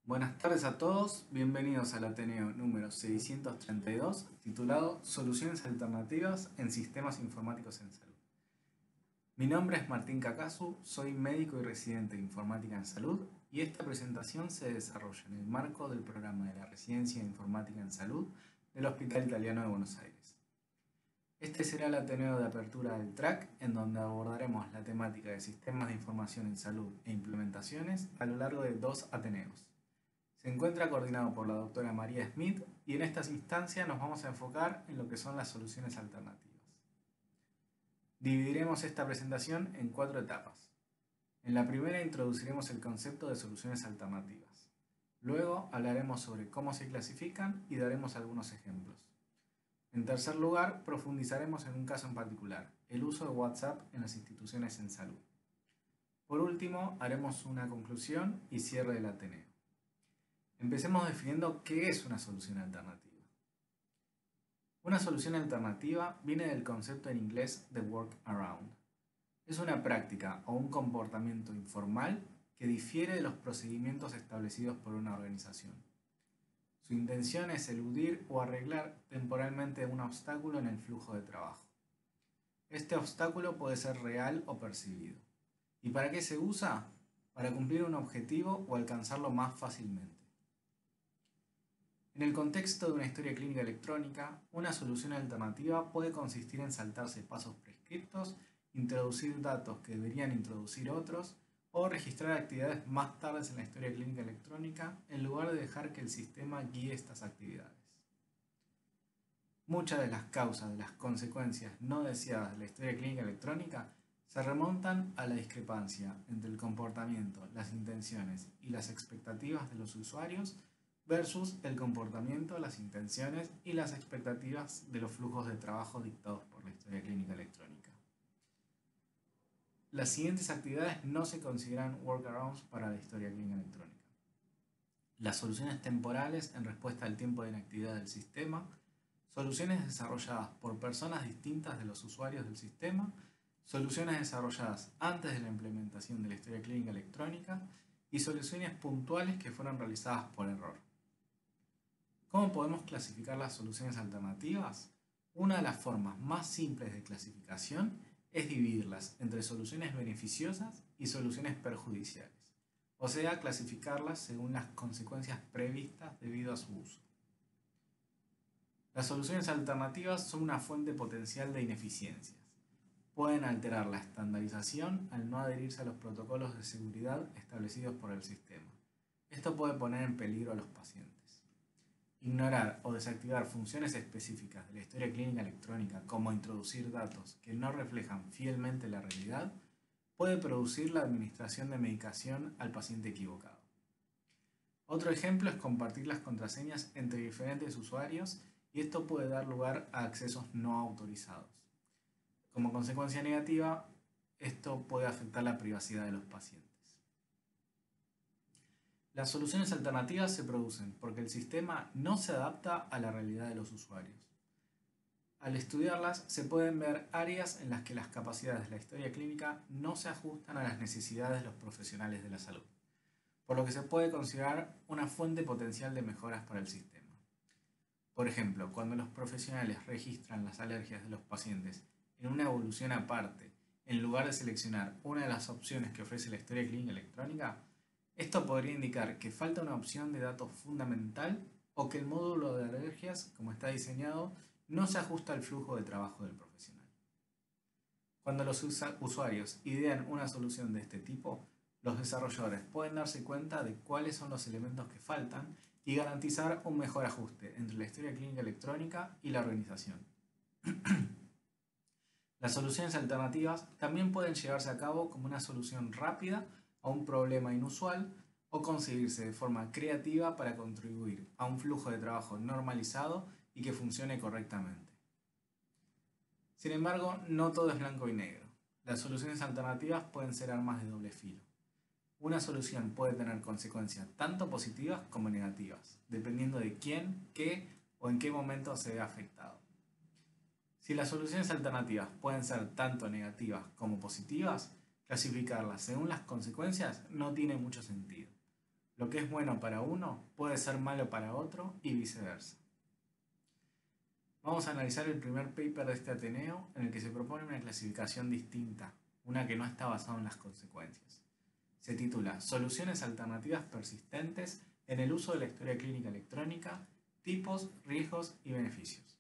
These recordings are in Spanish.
Buenas tardes a todos, bienvenidos al Ateneo número 632, titulado Soluciones alternativas en sistemas informáticos en salud. Mi nombre es Martín Cacasu, soy médico y residente de informática en salud y esta presentación se desarrolla en el marco del programa de la Residencia de Informática en Salud del Hospital Italiano de Buenos Aires. Este será el Ateneo de apertura del TRAC, en donde abordaremos la temática de sistemas de información en salud e implementaciones a lo largo de 2 Ateneos. Se encuentra coordinado por la doctora María Smith y en estas instancias nos vamos a enfocar en lo que son las soluciones alternativas. Dividiremos esta presentación en 4 etapas. En la primera introduciremos el concepto de soluciones alternativas. Luego hablaremos sobre cómo se clasifican y daremos algunos ejemplos. En tercer lugar, profundizaremos en un caso en particular, el uso de WhatsApp en las instituciones en salud. Por último, haremos una conclusión y cierre del Ateneo. Empecemos definiendo qué es una solución alternativa. Una solución alternativa viene del concepto en inglés de workaround. Es una práctica o un comportamiento informal que difiere de los procedimientos establecidos por una organización. Su intención es eludir o arreglar temporalmente un obstáculo en el flujo de trabajo. Este obstáculo puede ser real o percibido. ¿Y para qué se usa? Para cumplir un objetivo o alcanzarlo más fácilmente. En el contexto de una historia clínica electrónica, una solución alternativa puede consistir en saltarse pasos prescriptos, introducir datos que deberían introducir otros, o registrar actividades más tarde en la historia clínica electrónica en lugar de dejar que el sistema guíe estas actividades. Muchas de las causas de las consecuencias no deseadas de la historia clínica electrónica se remontan a la discrepancia entre el comportamiento, las intenciones y las expectativas de los usuarios versus el comportamiento, las intenciones y las expectativas de los flujos de trabajo dictados por la historia clínica electrónica. Las siguientes actividades no se consideran workarounds para la historia clínica electrónica. Las soluciones temporales en respuesta al tiempo de inactividad del sistema, soluciones desarrolladas por personas distintas de los usuarios del sistema, soluciones desarrolladas antes de la implementación de la historia clínica electrónica y soluciones puntuales que fueron realizadas por error. ¿Cómo podemos clasificar las soluciones alternativas? Una de las formas más simples de clasificación es dividirlas entre soluciones beneficiosas y soluciones perjudiciales, o sea, clasificarlas según las consecuencias previstas debido a su uso. Las soluciones alternativas son una fuente potencial de ineficiencias. Pueden alterar la estandarización al no adherirse a los protocolos de seguridad establecidos por el sistema. Esto puede poner en peligro a los pacientes. Ignorar o desactivar funciones específicas de la historia clínica electrónica, como introducir datos que no reflejan fielmente la realidad, puede producir la administración de medicación al paciente equivocado. Otro ejemplo es compartir las contraseñas entre diferentes usuarios y esto puede dar lugar a accesos no autorizados. Como consecuencia negativa, esto puede afectar la privacidad de los pacientes. Las soluciones alternativas se producen porque el sistema no se adapta a la realidad de los usuarios. Al estudiarlas, se pueden ver áreas en las que las capacidades de la historia clínica no se ajustan a las necesidades de los profesionales de la salud, por lo que se puede considerar una fuente potencial de mejoras para el sistema. Por ejemplo, cuando los profesionales registran las alergias de los pacientes en una evolución aparte, en lugar de seleccionar una de las opciones que ofrece la historia clínica electrónica, esto podría indicar que falta una opción de datos fundamental o que el módulo de alergias, como está diseñado, no se ajusta al flujo de trabajo del profesional. Cuando los usuarios idean una solución de este tipo, los desarrolladores pueden darse cuenta de cuáles son los elementos que faltan y garantizar un mejor ajuste entre la historia clínica electrónica y la organización. Las soluciones alternativas también pueden llevarse a cabo como una solución rápida a un problema inusual o concebirse de forma creativa para contribuir a un flujo de trabajo normalizado y que funcione correctamente. Sin embargo, no todo es blanco y negro. Las soluciones alternativas pueden ser armas de doble filo. Una solución puede tener consecuencias tanto positivas como negativas, dependiendo de quién, qué o en qué momento se ve afectado. Si las soluciones alternativas pueden ser tanto negativas como positivas, clasificarlas según las consecuencias no tiene mucho sentido. Lo que es bueno para uno puede ser malo para otro y viceversa. Vamos a analizar el primer paper de este Ateneo en el que se propone una clasificación distinta, una que no está basada en las consecuencias. Se titula Soluciones alternativas persistentes en el uso de la historia clínica electrónica, tipos, riesgos y beneficios.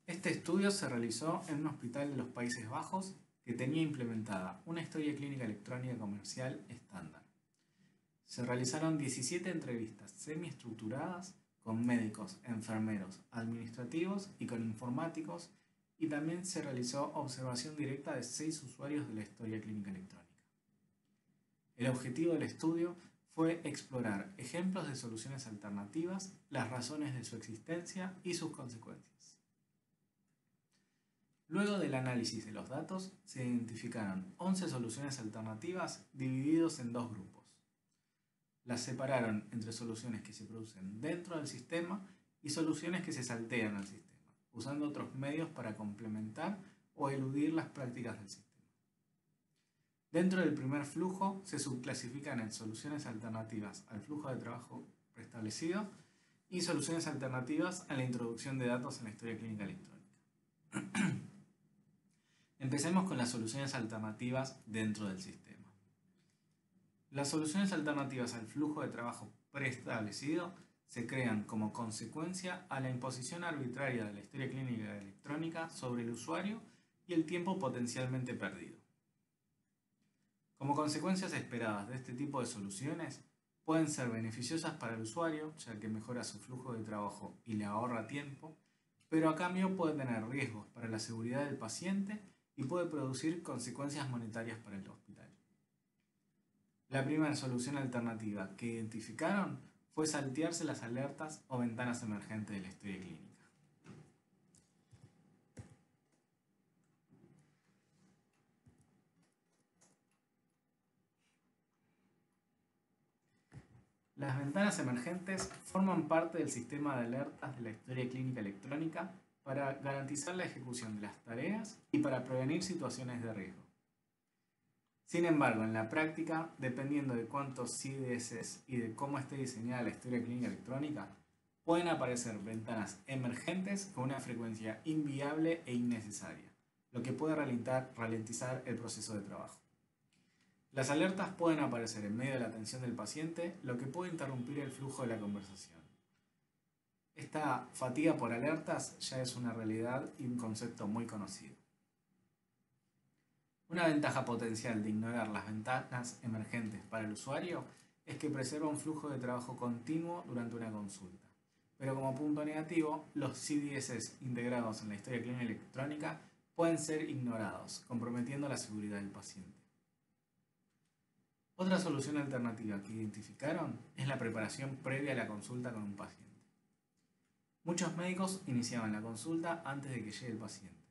Este estudio se realizó en un hospital de los Países Bajos que tenía implementada una historia clínica electrónica comercial estándar. Se realizaron 17 entrevistas semiestructuradas con médicos, enfermeros, administrativos y con informáticos, y también se realizó observación directa de 6 usuarios de la historia clínica electrónica. El objetivo del estudio fue explorar ejemplos de soluciones alternativas, las razones de su existencia y sus consecuencias. Luego del análisis de los datos, se identificaron 11 soluciones alternativas divididos en dos grupos. Las separaron entre soluciones que se producen dentro del sistema y soluciones que se saltean al sistema, usando otros medios para complementar o eludir las prácticas del sistema. Dentro del primer flujo se subclasifican en soluciones alternativas al flujo de trabajo preestablecido y soluciones alternativas a la introducción de datos en la historia clínica electrónica. Empecemos con las soluciones alternativas dentro del sistema. Las soluciones alternativas al flujo de trabajo preestablecido se crean como consecuencia a la imposición arbitraria de la historia clínica electrónica sobre el usuario y el tiempo potencialmente perdido. Como consecuencias esperadas de este tipo de soluciones, pueden ser beneficiosas para el usuario, ya que mejora su flujo de trabajo y le ahorra tiempo, pero a cambio puede tener riesgos para la seguridad del paciente y puede producir consecuencias monetarias para el hospital. La primera solución alternativa que identificaron fue saltearse las alertas o ventanas emergentes de la historia clínica. Las ventanas emergentes forman parte del sistema de alertas de la historia clínica electrónica para garantizar la ejecución de las tareas y para prevenir situaciones de riesgo. Sin embargo, en la práctica, dependiendo de cuántos CDS y de cómo esté diseñada la historia clínica electrónica, pueden aparecer ventanas emergentes con una frecuencia inviable e innecesaria, lo que puede ralentizar el proceso de trabajo. Las alertas pueden aparecer en medio de la atención del paciente, lo que puede interrumpir el flujo de la conversación. Esta fatiga por alertas ya es una realidad y un concepto muy conocido. Una ventaja potencial de ignorar las ventanas emergentes para el usuario es que preserva un flujo de trabajo continuo durante una consulta. Pero como punto negativo, los CDS integrados en la historia clínica electrónica pueden ser ignorados, comprometiendo la seguridad del paciente. Otra solución alternativa que identificaron es la preparación previa a la consulta con un paciente. Muchos médicos iniciaban la consulta antes de que llegue el paciente.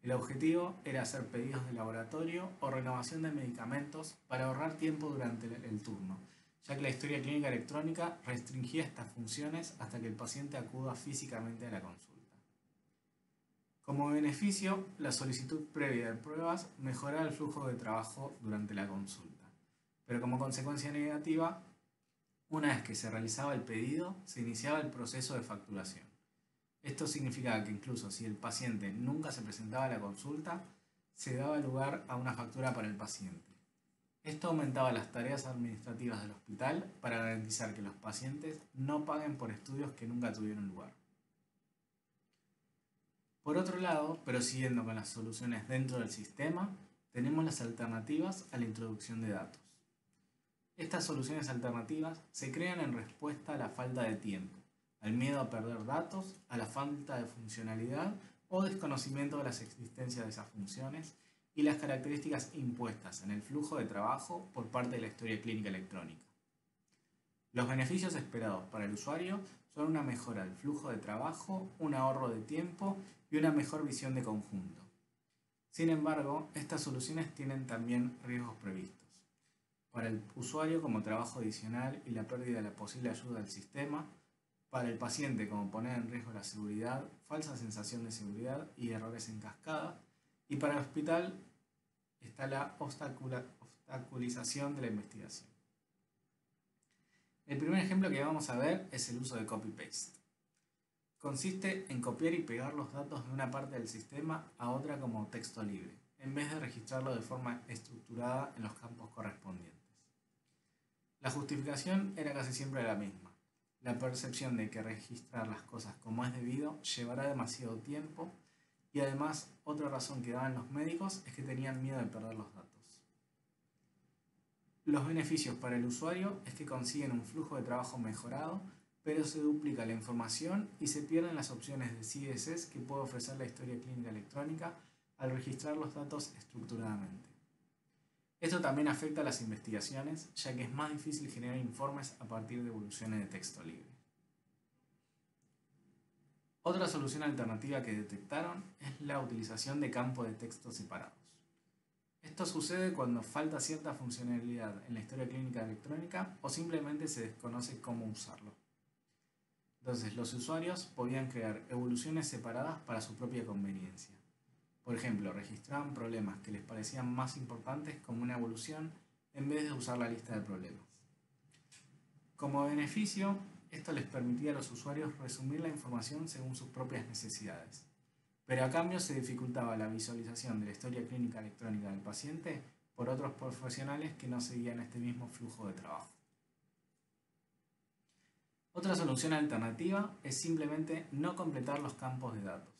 El objetivo era hacer pedidos de laboratorio o renovación de medicamentos para ahorrar tiempo durante el turno, ya que la historia clínica electrónica restringía estas funciones hasta que el paciente acuda físicamente a la consulta. Como beneficio, la solicitud previa de pruebas mejoraba el flujo de trabajo durante la consulta, pero como consecuencia negativa, una vez que se realizaba el pedido, se iniciaba el proceso de facturación. Esto significaba que incluso si el paciente nunca se presentaba a la consulta, se daba lugar a una factura para el paciente. Esto aumentaba las tareas administrativas del hospital para garantizar que los pacientes no paguen por estudios que nunca tuvieron lugar. Por otro lado, pero siguiendo con las soluciones dentro del sistema, tenemos las alternativas a la introducción de datos. Estas soluciones alternativas se crean en respuesta a la falta de tiempo, al miedo a perder datos, a la falta de funcionalidad o desconocimiento de las existencias de esas funciones y las características impuestas en el flujo de trabajo por parte de la historia clínica electrónica. Los beneficios esperados para el usuario son una mejora del flujo de trabajo, un ahorro de tiempo y una mejor visión de conjunto. Sin embargo, estas soluciones tienen también riesgos previstos. Para el usuario como trabajo adicional y la pérdida de la posible ayuda del sistema, para el paciente como poner en riesgo la seguridad, falsa sensación de seguridad y errores en cascada, y para el hospital está la obstaculización de la investigación. El primer ejemplo que vamos a ver es el uso de copy-paste. Consiste en copiar y pegar los datos de una parte del sistema a otra como texto libre, en vez de registrarlo de forma estructurada en los campos correspondientes. La justificación era casi siempre la misma: la percepción de que registrar las cosas como es debido llevará demasiado tiempo, y además otra razón que daban los médicos es que tenían miedo de perder los datos. Los beneficios para el usuario es que consiguen un flujo de trabajo mejorado, pero se duplica la información y se pierden las opciones de CSS que puede ofrecer la historia clínica electrónica al registrar los datos estructuradamente. Esto también afecta a las investigaciones, ya que es más difícil generar informes a partir de evoluciones de texto libre. Otra solución alternativa que detectaron es la utilización de campos de texto separados. Esto sucede cuando falta cierta funcionalidad en la historia clínica electrónica o simplemente se desconoce cómo usarlo. Entonces, los usuarios podían crear evoluciones separadas para su propia conveniencia. Por ejemplo, registraban problemas que les parecían más importantes como una evolución en vez de usar la lista de problemas. Como beneficio, esto les permitía a los usuarios resumir la información según sus propias necesidades, pero a cambio se dificultaba la visualización de la historia clínica electrónica del paciente por otros profesionales que no seguían este mismo flujo de trabajo. Otra solución alternativa es simplemente no completar los campos de datos.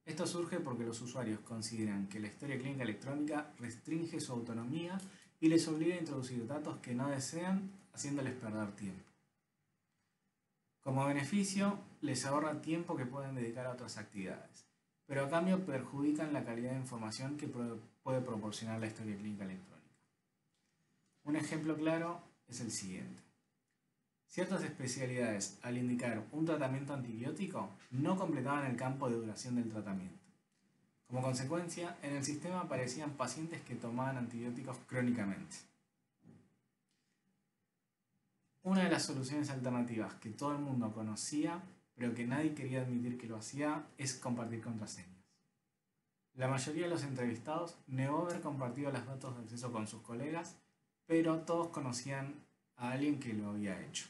Esto surge porque los usuarios consideran que la historia clínica electrónica restringe su autonomía y les obliga a introducir datos que no desean, haciéndoles perder tiempo. Como beneficio, les ahorra tiempo que pueden dedicar a otras actividades, pero a cambio perjudican la calidad de información que puede proporcionar la historia clínica electrónica. Un ejemplo claro es el siguiente. Ciertas especialidades, al indicar un tratamiento antibiótico, no completaban el campo de duración del tratamiento. Como consecuencia, en el sistema aparecían pacientes que tomaban antibióticos crónicamente. Una de las soluciones alternativas que todo el mundo conocía, pero que nadie quería admitir que lo hacía, es compartir contraseñas. La mayoría de los entrevistados negó haber compartido los datos de acceso con sus colegas, pero todos conocían a alguien que lo había hecho.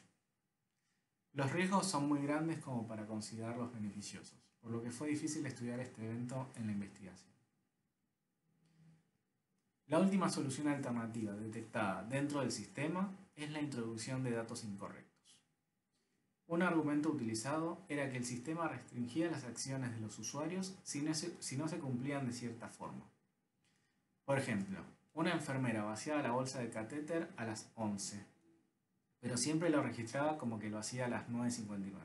Los riesgos son muy grandes como para considerarlos beneficiosos, por lo que fue difícil estudiar este evento en la investigación. La última solución alternativa detectada dentro del sistema es la introducción de datos incorrectos. Un argumento utilizado era que el sistema restringía las acciones de los usuarios si no se cumplían de cierta forma. Por ejemplo, una enfermera vaciaba la bolsa de catéter a las 11, pero siempre lo registraba como que lo hacía a las 9:59.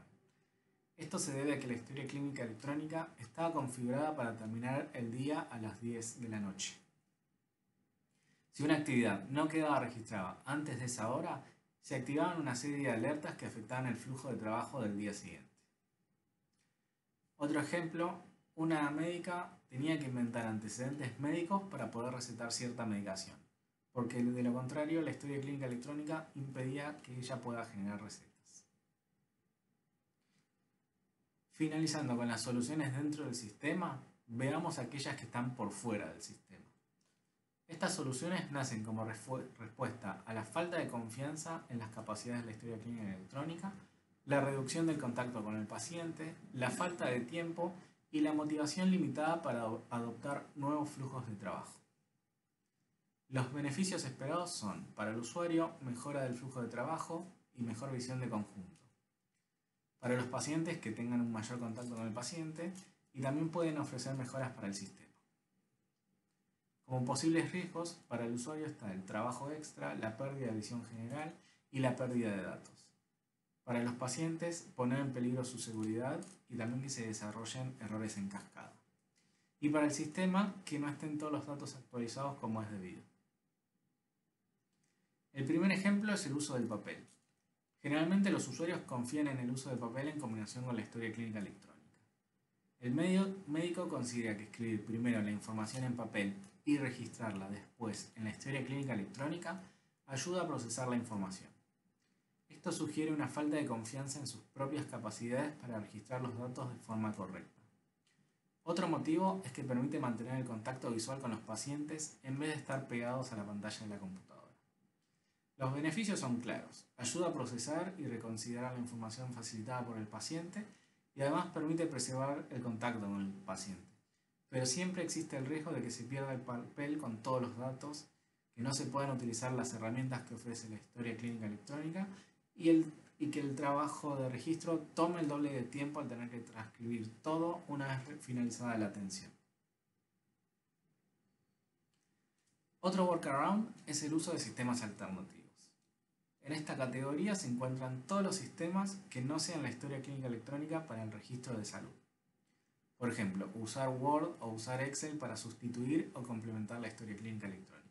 Esto se debe a que la historia clínica electrónica estaba configurada para terminar el día a las 10 de la noche. Si una actividad no quedaba registrada antes de esa hora, se activaban una serie de alertas que afectaban el flujo de trabajo del día siguiente. Otro ejemplo, una médica tenía que inventar antecedentes médicos para poder recetar cierta medicación, porque de lo contrario la historia clínica electrónica impedía que ella pueda generar recetas. Finalizando con las soluciones dentro del sistema, veamos aquellas que están por fuera del sistema. Estas soluciones nacen como respuesta a la falta de confianza en las capacidades de la historia clínica electrónica, la reducción del contacto con el paciente, la falta de tiempo y la motivación limitada para adoptar nuevos flujos de trabajo. Los beneficios esperados son, para el usuario, mejora del flujo de trabajo y mejor visión de conjunto. Para los pacientes, que tengan un mayor contacto con el paciente, y también pueden ofrecer mejoras para el sistema. Como posibles riesgos, para el usuario está el trabajo extra, la pérdida de visión general y la pérdida de datos. Para los pacientes, poner en peligro su seguridad y también que se desarrollen errores en cascada. Y para el sistema, que no estén todos los datos actualizados como es debido. El primer ejemplo es el uso del papel. Generalmente los usuarios confían en el uso del papel en combinación con la historia clínica electrónica. El médico considera que escribir primero la información en papel y registrarla después en la historia clínica electrónica ayuda a procesar la información. Esto sugiere una falta de confianza en sus propias capacidades para registrar los datos de forma correcta. Otro motivo es que permite mantener el contacto visual con los pacientes en vez de estar pegados a la pantalla de la computadora. Los beneficios son claros. Ayuda a procesar y reconsiderar la información facilitada por el paciente y además permite preservar el contacto con el paciente. Pero siempre existe el riesgo de que se pierda el papel con todos los datos, que no se puedan utilizar las herramientas que ofrece la historia clínica electrónica y que el trabajo de registro tome el doble de tiempo al tener que transcribir todo una vez finalizada la atención. Otro workaround es el uso de sistemas alternativos. En esta categoría se encuentran todos los sistemas que no sean la historia clínica electrónica para el registro de salud. Por ejemplo, usar Word o usar Excel para sustituir o complementar la historia clínica electrónica.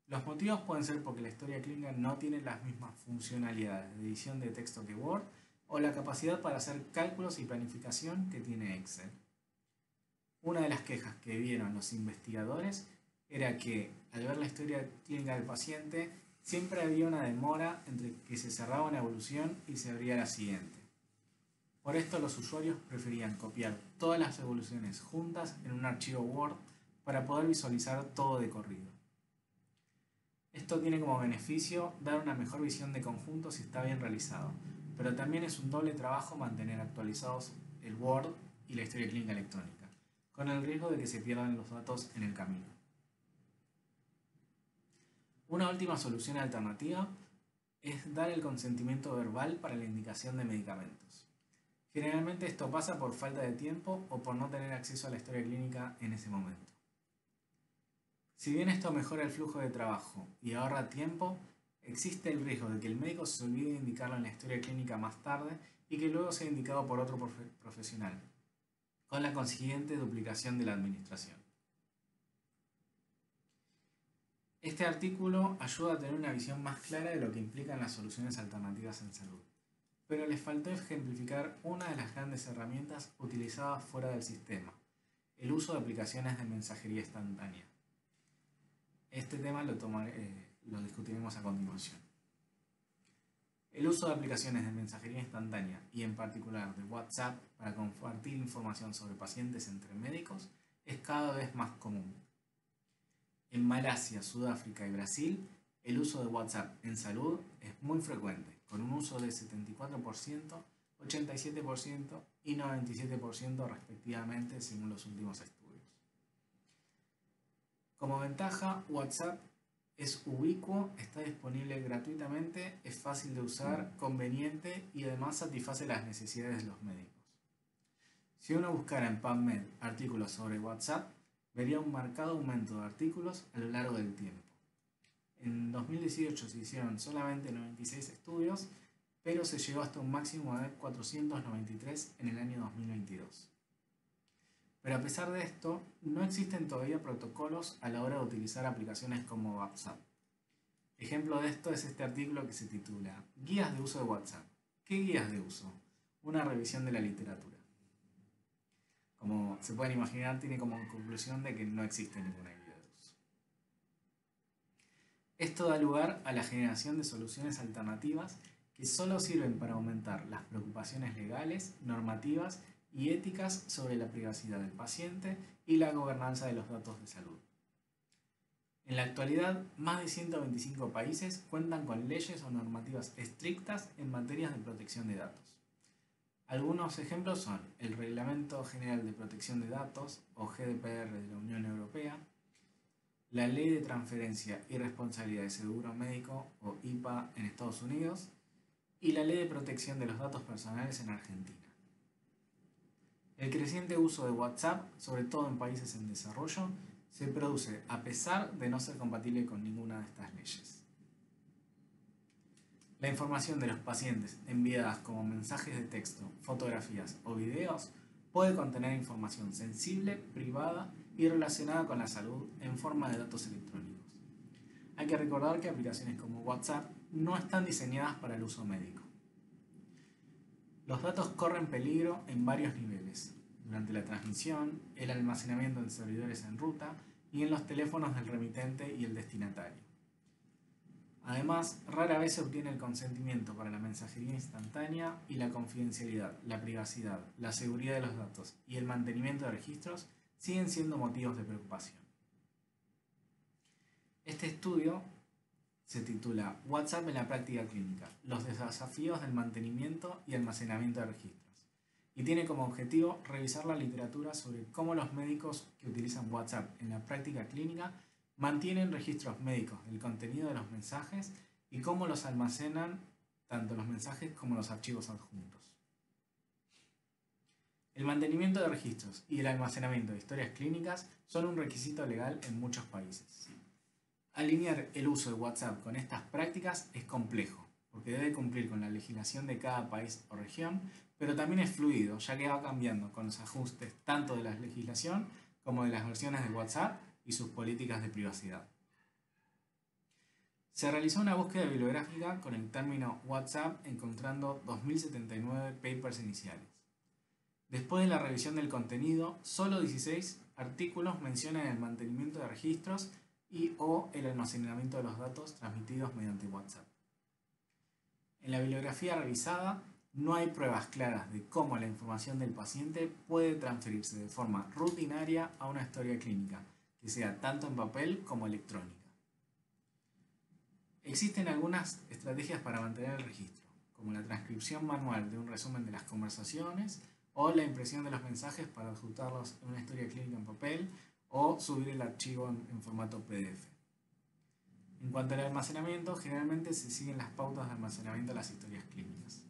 Los motivos pueden ser porque la historia clínica no tiene las mismas funcionalidades de edición de texto que Word o la capacidad para hacer cálculos y planificación que tiene Excel. Una de las quejas que vieron los investigadores era que al ver la historia clínica del paciente siempre había una demora entre que se cerraba una evolución y se abría la siguiente. Por esto los usuarios preferían copiar todas las evoluciones juntas en un archivo Word para poder visualizar todo de corrido. Esto tiene como beneficio dar una mejor visión de conjunto si está bien realizado, pero también es un doble trabajo mantener actualizados el Word y la historia clínica electrónica, con el riesgo de que se pierdan los datos en el camino. Una última solución alternativa es dar el consentimiento verbal para la indicación de medicamentos. Generalmente esto pasa por falta de tiempo o por no tener acceso a la historia clínica en ese momento. Si bien esto mejora el flujo de trabajo y ahorra tiempo, existe el riesgo de que el médico se olvide de indicarlo en la historia clínica más tarde y que luego sea indicado por otro profesional, con la consiguiente duplicación de la administración. Este artículo ayuda a tener una visión más clara de lo que implican las soluciones alternativas en salud, pero les faltó ejemplificar una de las grandes herramientas utilizadas fuera del sistema, el uso de aplicaciones de mensajería instantánea. Este tema lo discutiremos a continuación. El uso de aplicaciones de mensajería instantánea y en particular de WhatsApp para compartir información sobre pacientes entre médicos es cada vez más común. En Malasia, Sudáfrica y Brasil, el uso de WhatsApp en salud es muy frecuente, con un uso de 74%, 87% y 97% respectivamente según los últimos estudios. Como ventaja, WhatsApp es ubicuo, está disponible gratuitamente, es fácil de usar, conveniente y además satisface las necesidades de los médicos. Si uno buscara en PubMed artículos sobre WhatsApp, vería un marcado aumento de artículos a lo largo del tiempo. En 2018 se hicieron solamente 96 estudios, pero se llegó hasta un máximo de 493 en el año 2022. Pero a pesar de esto, no existen todavía protocolos a la hora de utilizar aplicaciones como WhatsApp. Ejemplo de esto es este artículo que se titula Guías de uso de WhatsApp. ¿Qué guías de uso? Una revisión de la literatura. Como se pueden imaginar, tiene como conclusión de que no existe ninguna guía de uso. Esto da lugar a la generación de soluciones alternativas que solo sirven para aumentar las preocupaciones legales, normativas y éticas sobre la privacidad del paciente y la gobernanza de los datos de salud. En la actualidad, más de 125 países cuentan con leyes o normativas estrictas en materias de protección de datos. Algunos ejemplos son el Reglamento General de Protección de Datos, o GDPR de la Unión Europea, la Ley de Transferencia y Responsabilidad de Seguro Médico, o IPA, en Estados Unidos, y la Ley de Protección de los Datos Personales en Argentina. El creciente uso de WhatsApp, sobre todo en países en desarrollo, se produce a pesar de no ser compatible con ninguna de estas leyes. La información de los pacientes enviadas como mensajes de texto, fotografías o videos puede contener información sensible, privada y relacionada con la salud en forma de datos electrónicos. Hay que recordar que aplicaciones como WhatsApp no están diseñadas para el uso médico. Los datos corren peligro en varios niveles, durante la transmisión, el almacenamiento en servidores en ruta y en los teléfonos del remitente y el destinatario. Además, rara vez se obtiene el consentimiento para la mensajería instantánea y la confidencialidad, la privacidad, la seguridad de los datos y el mantenimiento de registros siguen siendo motivos de preocupación. Este estudio se titula WhatsApp en la práctica clínica, los desafíos del mantenimiento y almacenamiento de registros, y tiene como objetivo revisar la literatura sobre cómo los médicos que utilizan WhatsApp en la práctica clínica mantienen registros médicos del contenido de los mensajes y cómo los almacenan tanto los mensajes como los archivos adjuntos. El mantenimiento de registros y el almacenamiento de historias clínicas son un requisito legal en muchos países. Alinear el uso de WhatsApp con estas prácticas es complejo, porque debe cumplir con la legislación de cada país o región, pero también es fluido, ya que va cambiando con los ajustes tanto de la legislación como de las versiones de WhatsApp y sus políticas de privacidad. Se realizó una búsqueda bibliográfica con el término WhatsApp encontrando 2079 papers iniciales. Después de la revisión del contenido, solo 16 artículos mencionan el mantenimiento de registros y o el almacenamiento de los datos transmitidos mediante WhatsApp. En la bibliografía revisada no hay pruebas claras de cómo la información del paciente puede transferirse de forma rutinaria a una historia clínica, que sea tanto en papel como electrónica. Existen algunas estrategias para mantener el registro, como la transcripción manual de un resumen de las conversaciones o la impresión de los mensajes para adjuntarlos en una historia clínica en papel o subir el archivo en formato PDF. En cuanto al almacenamiento, generalmente se siguen las pautas de almacenamiento de las historias clínicas.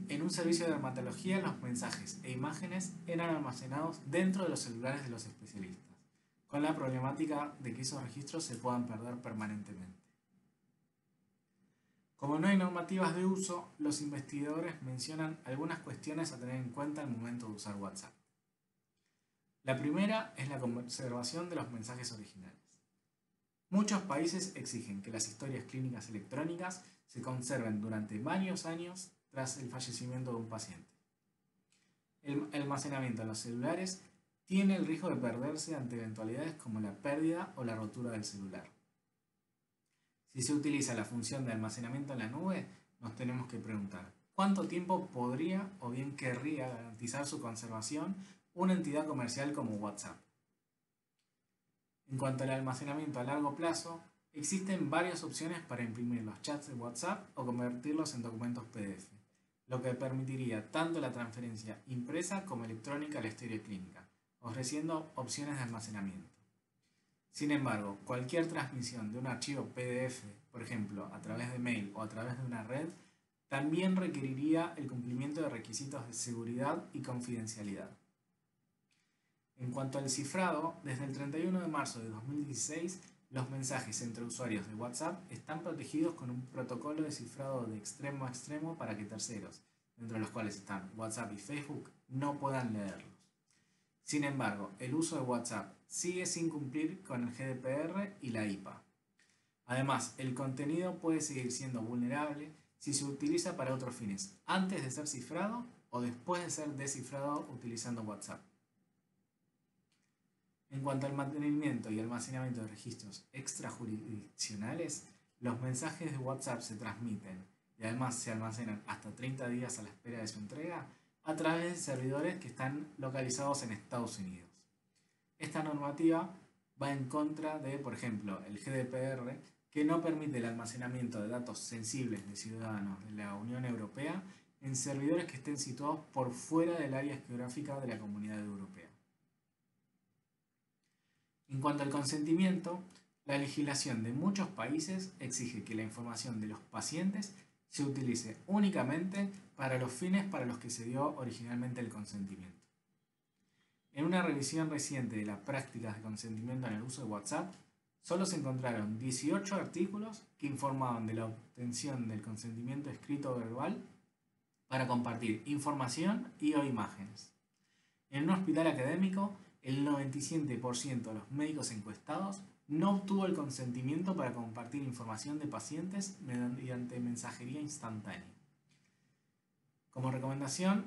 En un servicio de dermatología, los mensajes e imágenes eran almacenados dentro de los celulares de los especialistas, con la problemática de que esos registros se puedan perder permanentemente. Como no hay normativas de uso, los investigadores mencionan algunas cuestiones a tener en cuenta al momento de usar WhatsApp. La primera es la conservación de los mensajes originales. Muchos países exigen que las historias clínicas electrónicas se conserven durante varios años tras el fallecimiento de un paciente. El almacenamiento en los celulares tiene el riesgo de perderse ante eventualidades como la pérdida o la rotura del celular. Si se utiliza la función de almacenamiento en la nube, nos tenemos que preguntar ¿cuánto tiempo podría o bien querría garantizar su conservación una entidad comercial como WhatsApp? En cuanto al almacenamiento a largo plazo, existen varias opciones para imprimir los chats de WhatsApp o convertirlos en documentos PDF, lo que permitiría tanto la transferencia impresa como electrónica a la historia clínica, ofreciendo opciones de almacenamiento. Sin embargo, cualquier transmisión de un archivo PDF, por ejemplo, a través de mail o a través de una red, también requeriría el cumplimiento de requisitos de seguridad y confidencialidad. En cuanto al cifrado, desde el 31 de marzo de 2016, los mensajes entre usuarios de WhatsApp están protegidos con un protocolo de cifrado de extremo a extremo para que terceros, entre los cuales están WhatsApp y Facebook, no puedan leerlos. Sin embargo, el uso de WhatsApp sigue sin cumplir con el GDPR y la IPA. Además, el contenido puede seguir siendo vulnerable si se utiliza para otros fines, antes de ser cifrado o después de ser descifrado utilizando WhatsApp. En cuanto al mantenimiento y almacenamiento de registros extrajurisdiccionales, los mensajes de WhatsApp se transmiten y además se almacenan hasta 30 días a la espera de su entrega a través de servidores que están localizados en Estados Unidos. Esta normativa va en contra de, por ejemplo, el GDPR, que no permite el almacenamiento de datos sensibles de ciudadanos de la Unión Europea en servidores que estén situados por fuera del área geográfica de la Comunidad Europea. En cuanto al consentimiento, la legislación de muchos países exige que la información de los pacientes se utilice únicamente para los fines para los que se dio originalmente el consentimiento. En una revisión reciente de las prácticas de consentimiento en el uso de WhatsApp, solo se encontraron 18 artículos que informaban de la obtención del consentimiento escrito o verbal para compartir información y o imágenes. En un hospital académico, el 97% de los médicos encuestados no obtuvo el consentimiento para compartir información de pacientes mediante mensajería instantánea. Como recomendación,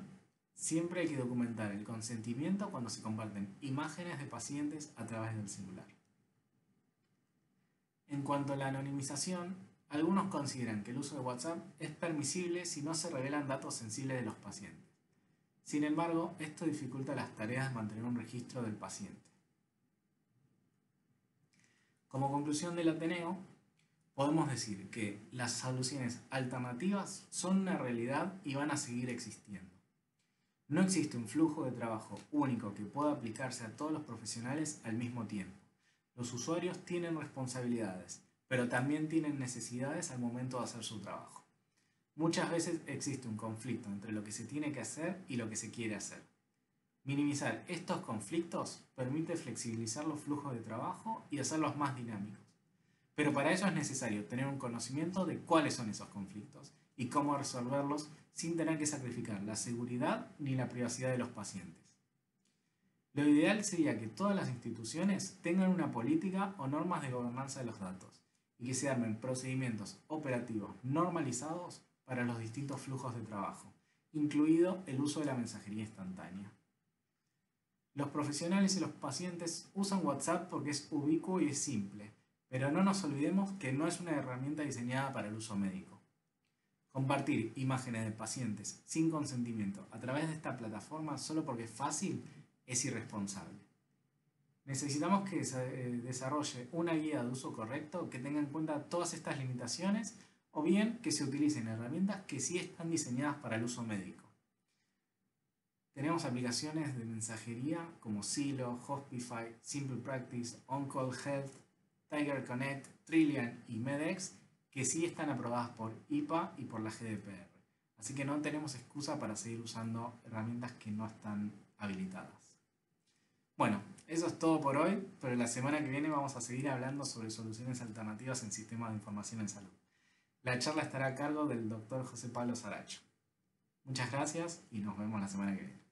siempre hay que documentar el consentimiento cuando se comparten imágenes de pacientes a través del celular. En cuanto a la anonimización, algunos consideran que el uso de WhatsApp es permisible si no se revelan datos sensibles de los pacientes. Sin embargo, esto dificulta las tareas de mantener un registro del paciente. Como conclusión del Ateneo, podemos decir que las soluciones alternativas son una realidad y van a seguir existiendo. No existe un flujo de trabajo único que pueda aplicarse a todos los profesionales al mismo tiempo. Los usuarios tienen responsabilidades, pero también tienen necesidades al momento de hacer su trabajo. Muchas veces existe un conflicto entre lo que se tiene que hacer y lo que se quiere hacer. Minimizar estos conflictos permite flexibilizar los flujos de trabajo y hacerlos más dinámicos. Pero para ello es necesario tener un conocimiento de cuáles son esos conflictos y cómo resolverlos sin tener que sacrificar la seguridad ni la privacidad de los pacientes. Lo ideal sería que todas las instituciones tengan una política o normas de gobernanza de los datos y que se armen procedimientos operativos normalizados para los distintos flujos de trabajo, incluido el uso de la mensajería instantánea. Los profesionales y los pacientes usan WhatsApp porque es ubicuo y es simple, pero no nos olvidemos que no es una herramienta diseñada para el uso médico. Compartir imágenes de pacientes sin consentimiento a través de esta plataforma solo porque es fácil es irresponsable. Necesitamos que se desarrolle una guía de uso correcto que tenga en cuenta todas estas limitaciones o bien que se utilicen herramientas que sí están diseñadas para el uso médico. Tenemos aplicaciones de mensajería como Silo, Hospify, Simple Practice, OnCall Health, Tiger Connect, Trillian y Medex que sí están aprobadas por IPA y por la GDPR. Así que no tenemos excusa para seguir usando herramientas que no están habilitadas. Bueno, eso es todo por hoy, pero la semana que viene vamos a seguir hablando sobre soluciones alternativas en sistemas de información en salud. La charla estará a cargo del Dr. José Pablo Saracho. Muchas gracias y nos vemos la semana que viene.